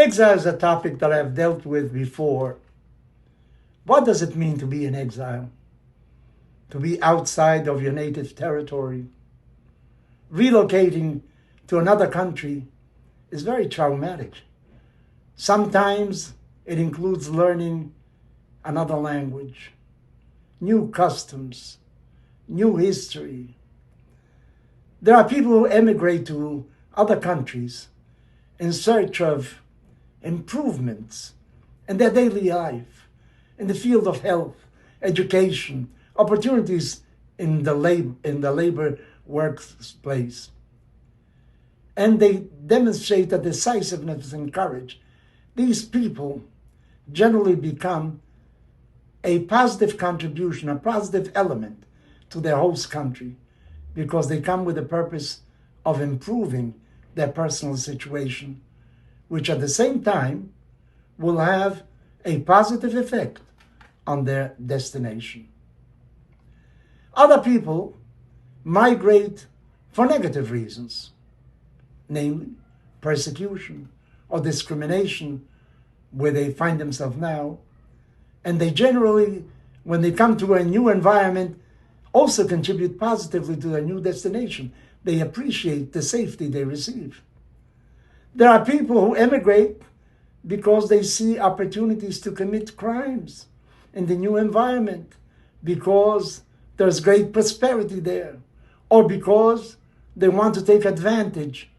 Exile is a topic that I've dealt with before. What does it mean to be in exile? To be outside of your native territory? Relocating to another country is very traumatic. Sometimes it includes learning another language, new customs, new history. There are people who emigrate to other countries in search of improvements in their daily life, in the field of health, education, opportunities in the labor workplace. And they demonstrate a decisiveness and courage. These people generally become a positive contribution, a positive element to their host country, because they come with the purpose of improving their personal situation, which at the same time will have a positive effect on their destination. Other people migrate for negative reasons, namely persecution or discrimination, where they find themselves now. And they generally, when they come to a new environment, also contribute positively to their new destination. They appreciate the safety they receive. There are people who emigrate because they see opportunities to commit crimes in the new environment, because there's great prosperity there, or because they want to take advantage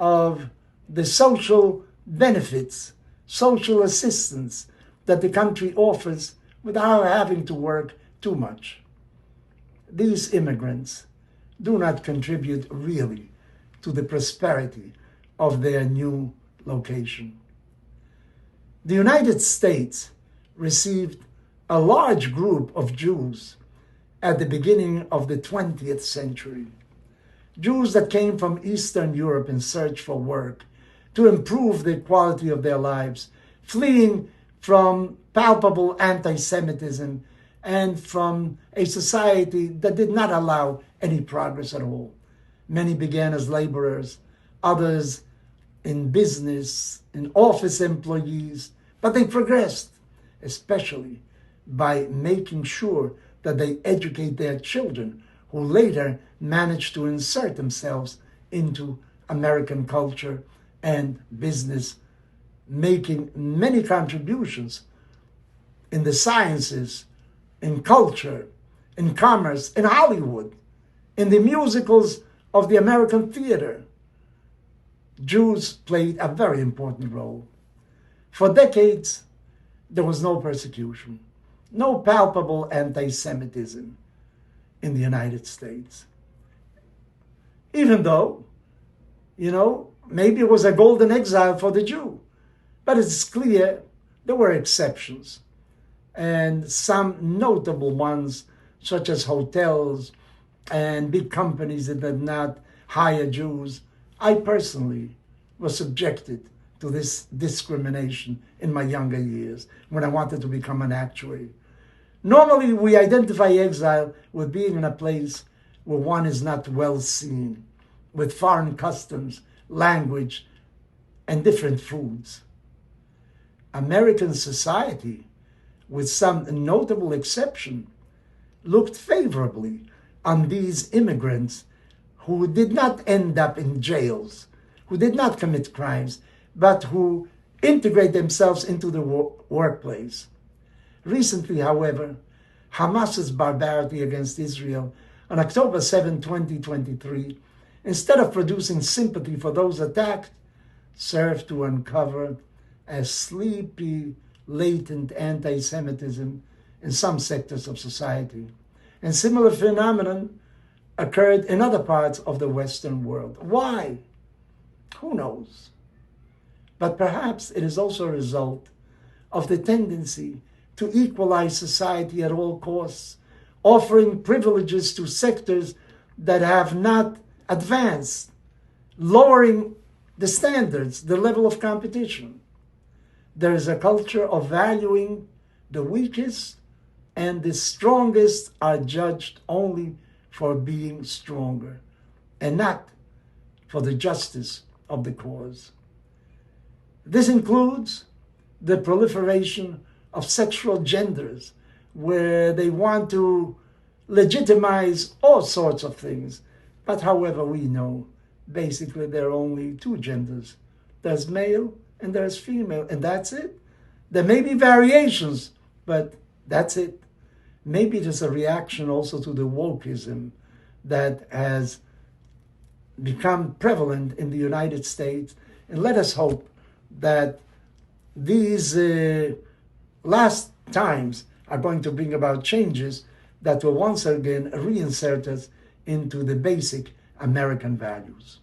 of the social benefits, social assistance that the country offers without having to work too much. These immigrants do not contribute really to the prosperity of their new location. The United States received a large group of Jews at the beginning of the 20th century. Jews that came from Eastern Europe in search for work to improve the quality of their lives, fleeing from palpable anti-Semitism and from a society that did not allow any progress at all. Many began as laborers, others in business, in office employees, but they progressed, especially by making sure that they educate their children, who later managed to insert themselves into American culture and business, making many contributions in the sciences, in culture, in commerce, in Hollywood, in the musicals of the American theater. Jews played a very important role. For decades, there was no persecution, no palpable anti-Semitism in the United States. Even though, maybe it was a golden exile for the Jew, but it's clear there were exceptions. And some notable ones, such as hotels and big companies that did not hire Jews. I personally was subjected to this discrimination in my younger years when I wanted to become an actuary. Normally, we identify exile with being in a place where one is not well seen, with foreign customs, language, and different foods. American society, with some notable exception, looked favorably on these immigrants who did not end up in jails, who did not commit crimes, but who integrate themselves into the workplace. Recently, however, Hamas's barbarity against Israel on October 7, 2023, instead of producing sympathy for those attacked, served to uncover a sleepy, latent anti-Semitism in some sectors of society. And similar phenomenon occurred in other parts of the Western world. Why? Who knows? But perhaps it is also a result of the tendency to equalize society at all costs, offering privileges to sectors that have not advanced, lowering the standards, the level of competition. There is a culture of valuing the weakest, and the strongest are judged only for being stronger and not for the justice of the cause. This includes the proliferation of sexual genders, where they want to legitimize all sorts of things. But however, we know, basically there are only two genders. There's male and there's female, and that's it. There may be variations, but that's it. Maybe it is a reaction also to the wokeism that has become prevalent in the United States. And let us hope that these last times are going to bring about changes that will once again reinsert us into the basic American values.